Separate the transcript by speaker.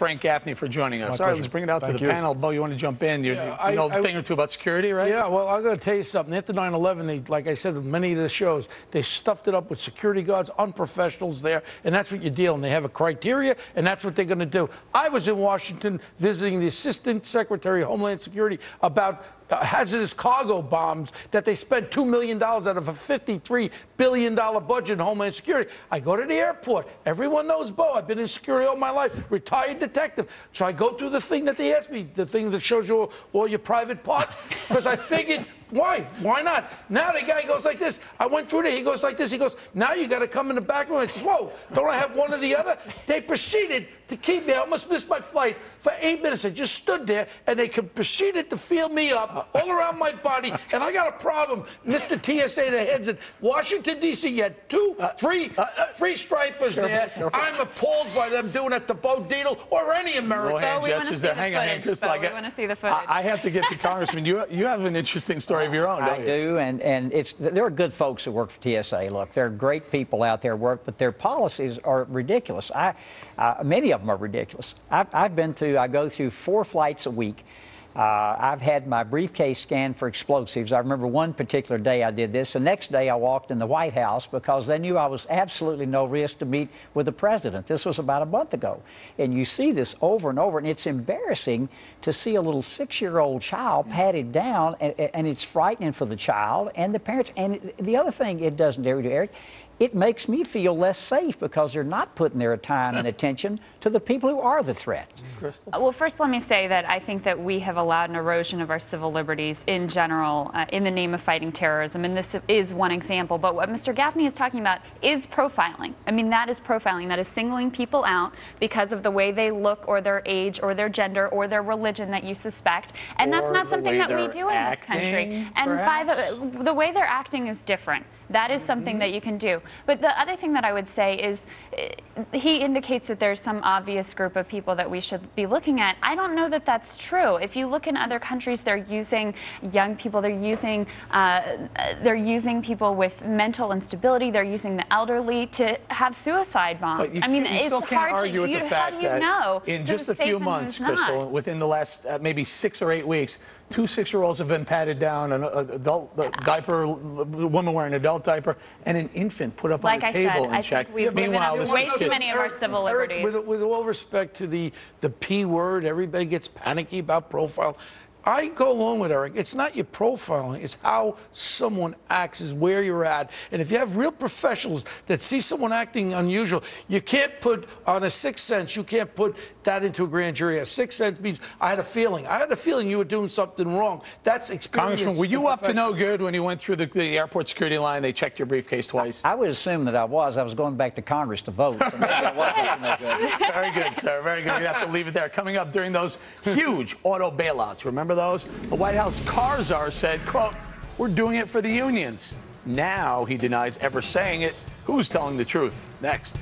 Speaker 1: Frank Gaffney for joining us. All right, let's bring it out to the panel. Bo, you want to jump in? You know a thing or two about security, right?
Speaker 2: Yeah, well, I'm going to tell you something. After 9/11, like I said, many of the shows, they stuffed it up with security guards, unprofessionals there, and that's what you're dealing. They have a criteria, and that's what they're going to do. I was in Washington visiting the Assistant Secretary of Homeland Security about hazardous cargo bombs that they spent $2 million out of a $53 billion budget in Homeland Security. I go to the airport. Everyone knows Bo. I've been in security all my life, retired detective. So I go through the thing that they asked me, the thing that shows you all your private parts, because I figured, why? Why not? Now the guy goes like this. I went through there. He goes like this. He goes, now you got to come in the back room. I said, whoa, don't I have one or the other? They proceeded to keep me. I almost missed my flight for 8 minutes. I just stood there, and they proceeded to feel me up all around my body. And I got a problem. Mr. TSA, the heads in Washington, D.C., you had three stripers there. I'm appalled by them doing it to Bo Dietl or any American.
Speaker 3: Bo, we want to see the footage. We want to see the footage.
Speaker 1: I have to get to Congressman. You have an interesting story of your own, don't you?
Speaker 4: I do, and there are good folks who work for TSA. Look, there are great people out there work, but their policies are ridiculous. Many of them are ridiculous. I go through 4 flights a week. I've had my briefcase scanned for explosives. I remember one particular day I did this. The next day I walked in the White House because they knew I was absolutely no risk to meet with the president. This was about a month ago. And you see this over and over, and it's embarrassing to see a little 6-year-old child patted down, and it's frightening for the child and the parents. And the other thing it doesn't do, Eric, it makes me feel less safe because they're not putting their time and attention to the people who are the threat.
Speaker 1: Crystal?
Speaker 3: Well, first let me say that I think that we have allowed an erosion of our civil liberties in general in the name of fighting terrorism, and this is one example. But what Mr. Gaffney is talking about is profiling. I mean, that is profiling. That is singling people out because of the way they look or their age or their gender or their religion that you suspect. And that's not something that we do in this country. And by the way they're acting is different. That is something that you can do. But the other thing that I would say is he indicates that there's some obvious group of people that we should be looking at. I don't know that that's true. If you look in other countries, they're using young people, they're using people with mental instability, they're using the elderly to have suicide bombs.
Speaker 1: I mean, it's hard to argue with the fact that in just a few months, Crystal, within the last maybe 6 or 8 weeks, 2 6-year-olds have been patted down, an adult diaper, a woman wearing an adult diaper, and an infant put up on the table and checked.
Speaker 3: Meanwhile, this way too many of our civil liberties.
Speaker 2: With all respect to the P word, everybody gets panicky about profile. I go along with Eric. It's not your profiling. It's how someone acts is where you're at. And if you have real professionals that see someone acting unusual, you can't put on a sixth sense, you can't put that into a grand jury. A sixth sense means I had a feeling. I had a feeling you were doing something wrong. That's experience.
Speaker 1: Congressman, were you up to no good when you went through the airport security line? They checked your briefcase twice.
Speaker 4: I would assume that I was. I was going back to Congress to vote. So maybe I was up to no good.
Speaker 1: Very good, sir. Very good. You have to leave it there. Coming up during those huge auto bailouts, remember those? The White House car czar said, quote, "We're doing it for the unions." Now he denies ever saying it. Who's telling the truth? Next.